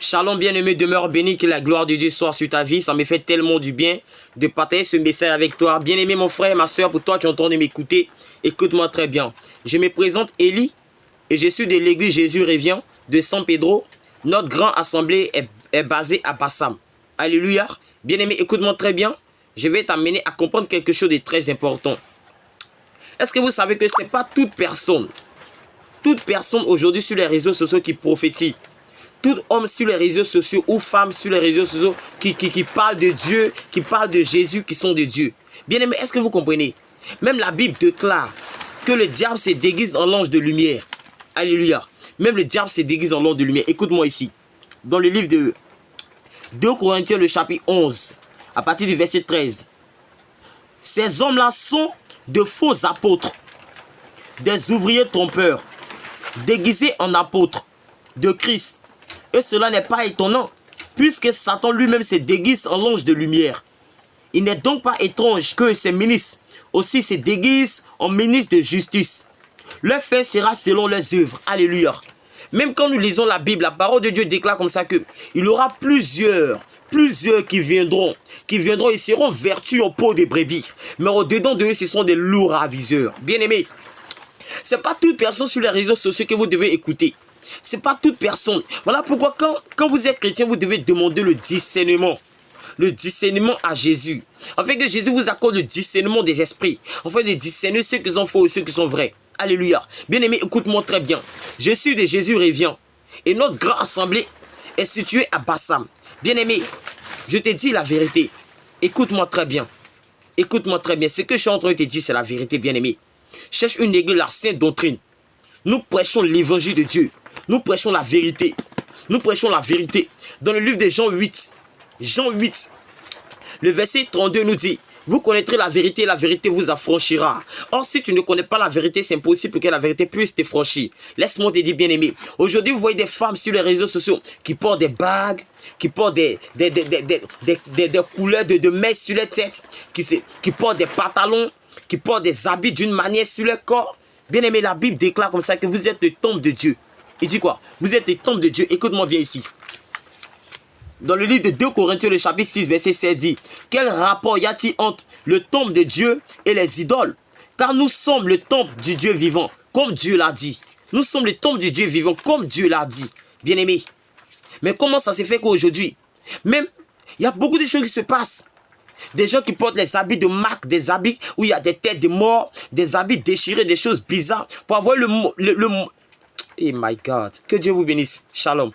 Shalom bien-aimé, demeure béni, que la gloire de Dieu soit sur ta vie. Ça me fait tellement du bien de partager ce message avec toi. Bien-aimé mon frère, ma soeur, pour toi tu es en train de m'écouter, écoute-moi très bien. Je me présente Élie et je suis de l'église Jésus revient de San Pedro. Notre grande assemblée est basée à Bassam. Alléluia. Bien-aimé, écoute-moi très bien. Je vais t'amener à comprendre quelque chose de très important. Est-ce que vous savez que ce n'est pas toute personne aujourd'hui sur les réseaux sociaux qui prophétise? Tout homme sur les réseaux sociaux ou femme sur les réseaux sociaux qui parle de Dieu, qui parle de Jésus, qui sont de Dieu. Bien-aimé, est-ce que vous comprenez? Même la Bible déclare que le diable se déguise en l'ange de lumière. Alléluia. Même le diable se déguise en l'ange de lumière. Écoute-moi ici. Dans le livre de 2 Corinthiens, le chapitre 11, à partir du verset 13. Ces hommes-là sont de faux apôtres, des ouvriers trompeurs, déguisés en apôtres de Christ. Et cela n'est pas étonnant, puisque Satan lui-même se déguise en l'ange de lumière. Il n'est donc pas étrange que ses ministres aussi se déguisent en ministres de justice. Leur fait sera selon leurs œuvres. Alléluia. Même quand nous lisons la Bible, la parole de Dieu déclare comme ça que il y aura plusieurs qui viendront et seront vertus en peau de brebis. Mais au-dedans de eux, ce sont des lourds aviseurs. Bien-aimés, ce n'est pas toute personne sur les réseaux sociaux que vous devez écouter. Ce n'est pas toute personne. Voilà pourquoi quand vous êtes chrétien, vous devez demander le discernement. Le discernement à Jésus. Afin que Jésus vous accorde le discernement des esprits. Afin de discerner ceux qui sont faux et ceux qui sont vrais. Alléluia. Bien-aimé, écoute-moi très bien. Je suis de Jésus revient. Et notre grande assemblée est située à Bassam. Bien-aimé, je te dis la vérité. Écoute-moi très bien. Écoute-moi très bien. Ce que je suis en train de te dire, c'est la vérité, bien-aimé. Cherche une église, la sainte doctrine. Nous prêchons l'évangile de Dieu. Nous prêchons la vérité. Nous prêchons la vérité. Dans le livre de Jean 8, le verset 32 nous dit: vous connaîtrez la vérité vous affranchira. Or, si tu ne connais pas la vérité, c'est impossible que la vérité puisse te franchir. Laisse-moi te dire, bien-aimé. Aujourd'hui, vous voyez des femmes sur les réseaux sociaux qui portent des bagues, qui portent des couleurs de mèches sur les têtes, qui portent des pantalons, qui portent des habits d'une manière sur leur corps. Bien-aimé, la Bible déclare comme ça que vous êtes le temple de Dieu. Il dit quoi? Vous êtes le temple de Dieu. Écoute-moi bien ici. Dans le livre de 2 Corinthiens, le chapitre 6, verset 16 dit: quel rapport y a-t-il entre le temple de Dieu et les idoles? Car nous sommes le temple du Dieu vivant, comme Dieu l'a dit. Nous sommes le temple du Dieu vivant, comme Dieu l'a dit. Bien-aimé. Mais comment ça se fait qu'aujourd'hui, même, il y a beaucoup de choses qui se passent. Des gens qui portent les habits de marque, des habits où il y a des têtes de mort, des habits déchirés, des choses bizarres, pour avoir le Oh my God. Que Dieu vous bénisse. Shalom.